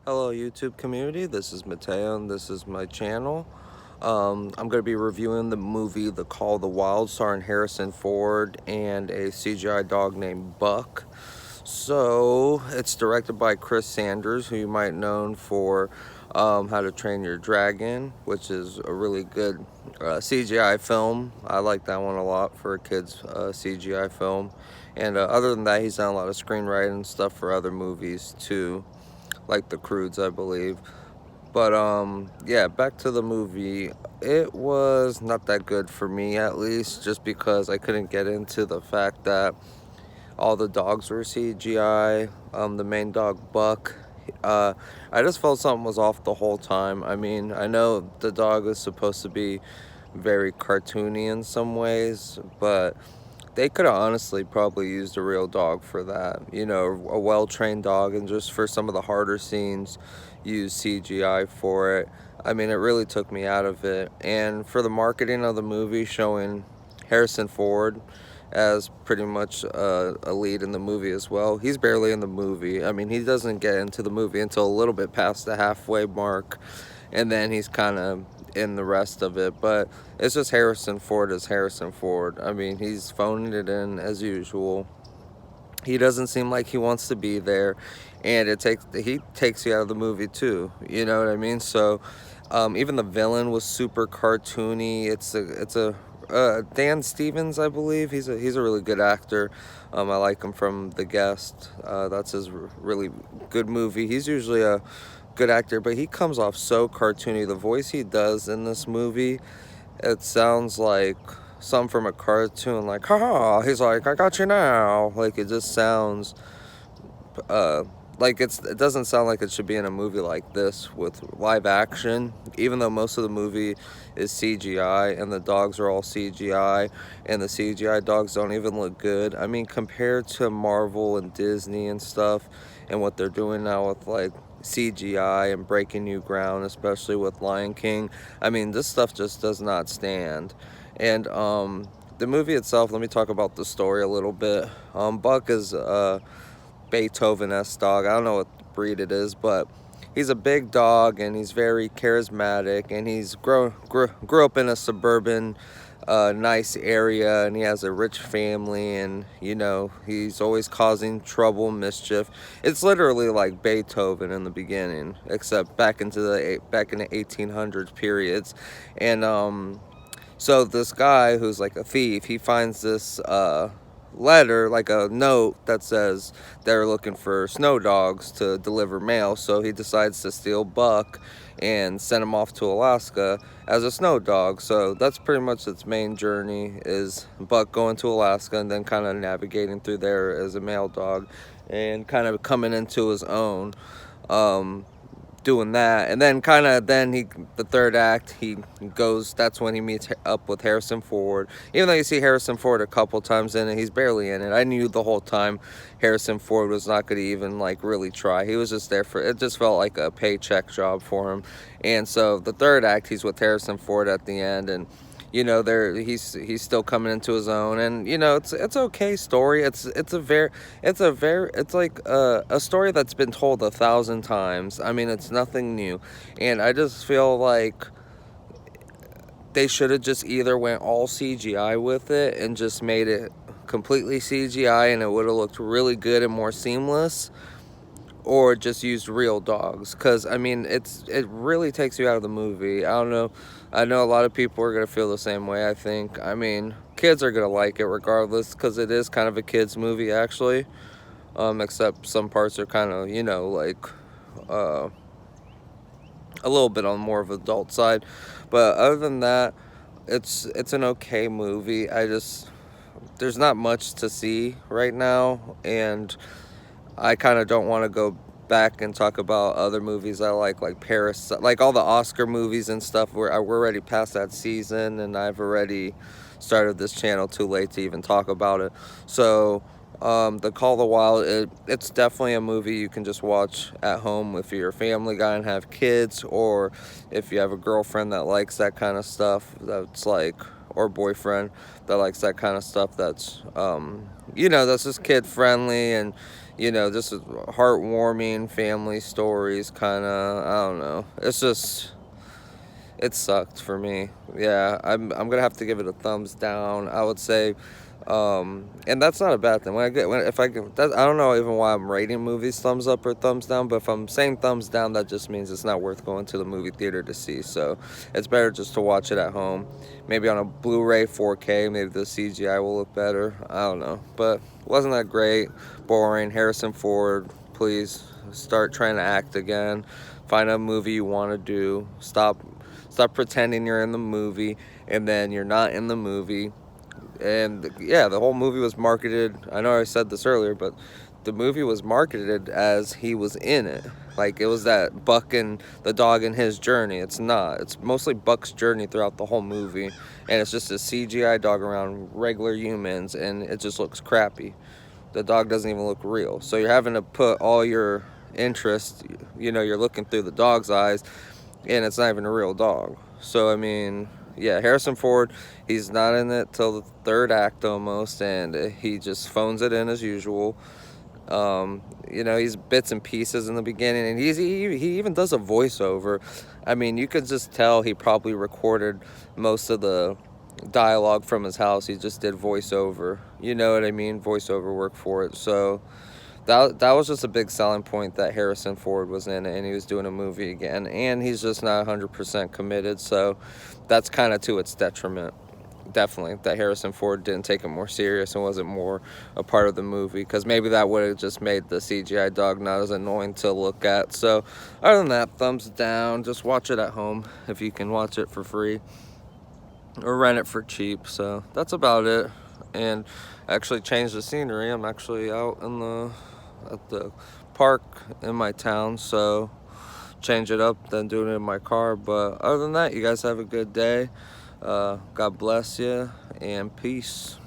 Hello YouTube community, this is Mateo and this is my channel. I'm going to be reviewing the movie The Call of the Wild starring Harrison Ford and a CGI dog named Buck. So it's directed by Chris Sanders, who you might know for How to Train Your Dragon, which is a really good CGI film. I like that one a lot for a kid's CGI film. And other than that, he's done a lot of screenwriting and stuff for other movies too, like The Croods, I believe. But yeah, back to the movie. It was not that good for me, at least, just because I couldn't get into the fact that all the dogs were CGI. The main dog, Buck. Uh, I just felt something was off the whole time. I mean, I know the dog is supposed to be very cartoony in some ways, but they could have honestly probably used a real dog for that. You know, a well-trained dog, and just for some of the harder scenes, use CGI for it. I mean, it really took me out of it. And for the marketing of the movie, showing Harrison Ford as pretty much a lead in the movie as well. He's barely in the movie. I mean, he doesn't get into the movie until a little bit past the halfway mark, and then he's kind of in the rest of it. But it's just Harrison Ford as Harrison Ford. I mean, he's phoning it in as usual. He doesn't seem like he wants to be there, and he takes you out of the movie too. You know what I mean? So even the villain was super cartoony. It's a Dan Stevens, I believe. He's a really good actor. I like him from The Guest. That's his really good movie. He's usually a good actor, but he comes off so cartoony. The voice he does in this movie, it sounds like some from a cartoon, like, haha, he's like, I got you now. Like, it just sounds, uh, like it doesn't sound like it should be in a movie like this with live action, even though most of the movie is CGI and the dogs are all CGI, and the CGI dogs don't even look good. I mean, compared to Marvel and Disney and stuff, and what they're doing now with like CGI and breaking new ground, especially with Lion King. I mean, this stuff just does not stand. And the movie itself, let me talk about the story a little bit. Buck is Beethoven-esque dog. I don't know what breed it is, but he's a big dog and he's very charismatic, and he's grew up in a suburban nice area, and he has a rich family, and you know, he's always causing trouble, mischief. It's literally like Beethoven in the beginning, except back in the 1800s periods. And so this guy who's like a thief, he finds this letter, like a note that says they're looking for snow dogs to deliver mail. So he decides to steal Buck and send him off to Alaska as a snow dog. So that's pretty much its main journey, is Buck going to Alaska and then kind of navigating through there as a mail dog and kind of coming into his own. Doing that, and then kind of then he the third act, he goes, that's when he meets up with Harrison Ford. Even though you see Harrison Ford a couple times in it, he's barely in it. I knew the whole time Harrison Ford was not going to even like really try. He was just there for it. Just felt like a paycheck job for him. And so the third act, he's with Harrison Ford at the end, and you know, there he's still coming into his own. And you know, it's okay story. It's like a story that's been told 1,000 times. I mean, it's nothing new, and I just feel like they should have just either went all CGI with it and just made it completely CGI, and it would have looked really good and more seamless, or just used real dogs. Because I mean, it really takes you out of the movie. I don't know, I know a lot of people are gonna feel the same way, I think. I mean, kids are gonna like it regardless, because it is kind of a kids movie actually. Except some parts are kind of, you know, like uh, a little bit on more of adult side. But other than that, it's an okay movie. I just, there's not much to see right now, and I kind of don't want to go back and talk about other movies I like Paris, like all the Oscar movies and stuff. We're already past that season, and I've already started this channel too late to even talk about it. So, The Call of the Wild, it's definitely a movie you can just watch at home if you're a family guy and have kids, or if you have a girlfriend that likes that kind of stuff. That's like or boyfriend that likes that kind of stuff that's, you know, that's just kid friendly and, you know, just heartwarming family stories kind of, I don't know. It's just, it sucked for me. Yeah, I'm gonna have to give it a thumbs down. I would say, and that's not a bad thing. When I get when if I give that, I don't know even why I'm rating movies thumbs up or thumbs down. But if I'm saying thumbs down, that just means it's not worth going to the movie theater to see. So it's better just to watch it at home, maybe on a Blu-ray 4K. Maybe the CGI will look better. I don't know, but wasn't that great? Boring. Harrison Ford, please start trying to act again. Find a movie you want to do. Stop pretending you're in the movie and then you're not in the movie. And yeah, the whole movie was marketed. I know I said this earlier, but the movie was marketed as he was in it. Like it was that Buck and the dog and his journey. It's not. It's mostly Buck's journey throughout the whole movie. And it's just a CGI dog around regular humans and it just looks crappy. The dog doesn't even look real. So you're having to put all your interest, you know, you're looking through the dog's eyes and it's not even a real dog. So I mean, yeah, Harrison Ford, he's not in it till the third act almost, and he just phones it in as usual. You know, he's bits and pieces in the beginning, and he even does a voiceover. I mean, you could just tell he probably recorded most of the dialogue from his house. He just did voiceover. You know what I mean? Voiceover work for it. So that was just a big selling point that Harrison Ford was in it and he was doing a movie again, and he's just not 100% committed, so that's kind of to its detriment. Definitely that Harrison Ford didn't take it more serious and wasn't more a part of the movie, because maybe that would have just made the CGI dog not as annoying to look at. So other than that, thumbs down. Just watch it at home if you can watch it for free or rent it for cheap. So that's about it. And actually changed the scenery. I'm actually out in at the park in my town, so change it up than doing it in my car. But other than that, you guys have a good day. God bless you and peace.